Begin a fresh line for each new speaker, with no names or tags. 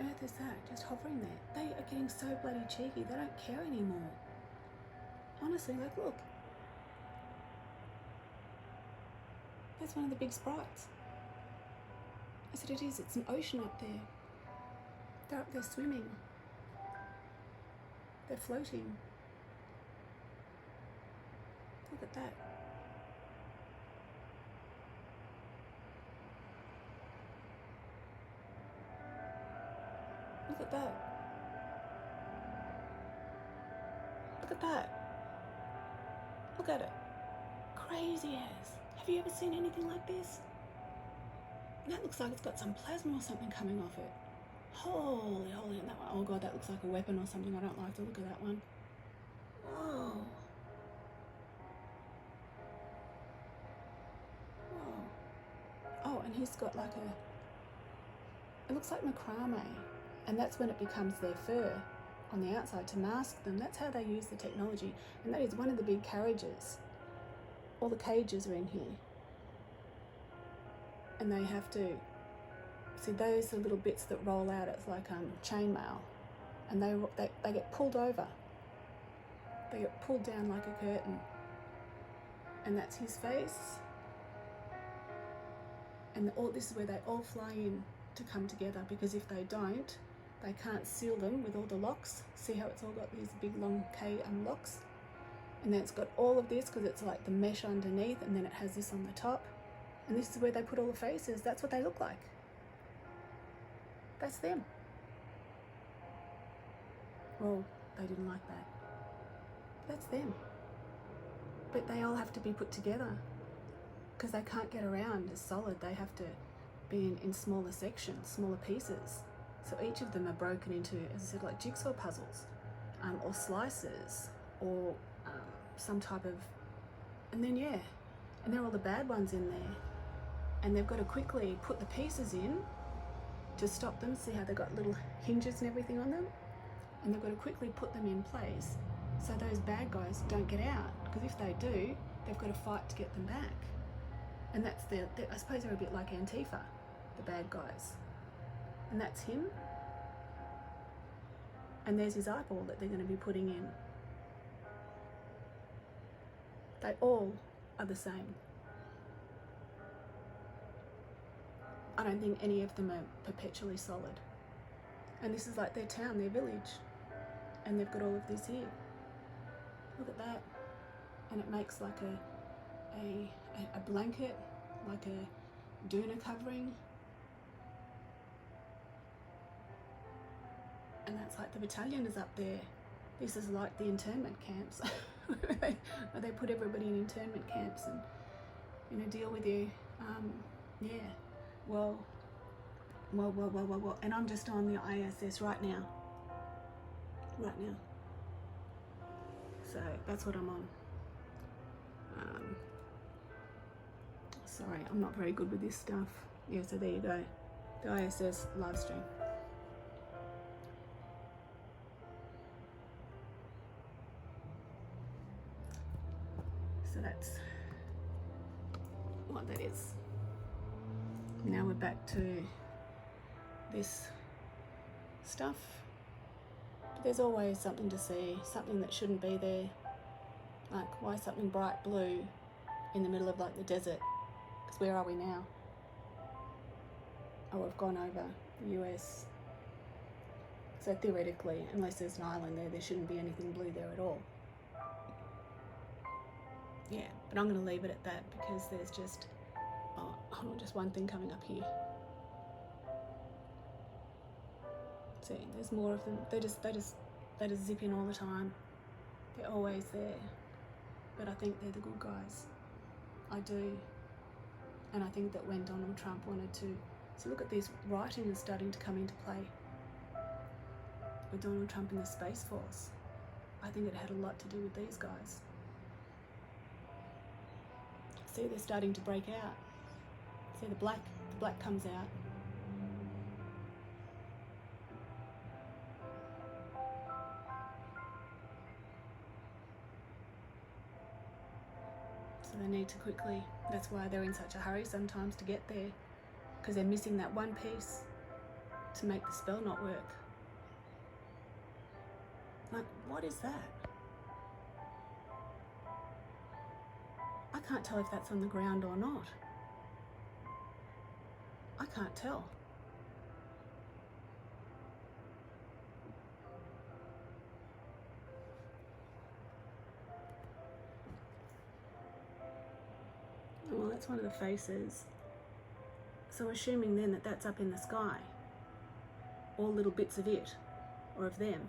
on earth is that? Just hovering there. They are getting so bloody cheeky. They don't care anymore. Honestly, like, look. That's one of the big sprites. I said, it is. It's an ocean up there. They're up there swimming. They're floating. Look at that. Look at that. Look at that. Look at it. Crazy as. Have you ever seen anything like this? That looks like it's got some plasma or something coming off it. Holy, and that one. Oh God, that looks like a weapon or something. I don't like the look of that one. Whoa. Whoa. Oh, and he's got like it looks like macrame. And that's when it becomes their fur on the outside to mask them. That's how they use the technology. And that is one of the big carriages. All the cages are in here. And they have to, see those are little bits that roll out, it's like chainmail. And they get pulled over. They get pulled down like a curtain. And that's his face. And this is where they all fly in to come together, because if they don't, they can't seal them with all the locks. See how it's all got these big long K locks? And then it's got all of this because it's like the mesh underneath, and then it has this on the top. And this is where they put all the faces. That's what they look like. That's them. Well, they didn't like that. That's them. But they all have to be put together because they can't get around as solid. They have to be in smaller sections, smaller pieces. So each of them are broken into, as I said, like jigsaw puzzles, or slices, or some type of, and then and they're all the bad ones in there. And they've got to quickly put the pieces in to stop them. See how they've got little hinges and everything on them? And they've got to quickly put them in place so those bad guys don't get out. Because if they do, they've got to fight to get them back. And that's I suppose they're a bit like Antifa, the bad guys. And that's him. And there's his eyeball that they're going to be putting in. They all are the same. I don't think any of them are perpetually solid. And this is like their town, their village. And they've got all of this here. Look at that. And it makes like a blanket, like a doona covering. And that's like the battalion is up there. This is like the internment camps where they put everybody in internment camps and deal with you. Well, and I'm just on the ISS right now. So that's what I'm on. Sorry, I'm not very good with this stuff. Yeah, so there you go. The ISS live stream. So that's what that is. Now we're back to this stuff. But there's always something to see, something that shouldn't be there. Like, why something bright blue in the middle of like the desert? Because where are we now? Oh, we've gone over the US. So theoretically, unless there's an island there shouldn't be anything blue there at all. Yeah, but I'm going to leave it at that because there's just, hold on, just one thing coming up here. See, there's more of them. They just zip in all the time. They're always there. But I think they're the good guys. I do. And I think that when Donald Trump wanted to, so look at this, writing is starting to come into play with Donald Trump in the Space Force. I think it had a lot to do with these guys. See, they're starting to break out. See, the black comes out. So they need to quickly, that's why they're in such a hurry sometimes to get there, because they're missing that one piece. to make the spell not work. Like, what is that? I can't tell if that's on the ground or not. I can't tell. Well, that's one of the faces. So assuming then that that's up in the sky, all little bits of it, or of them.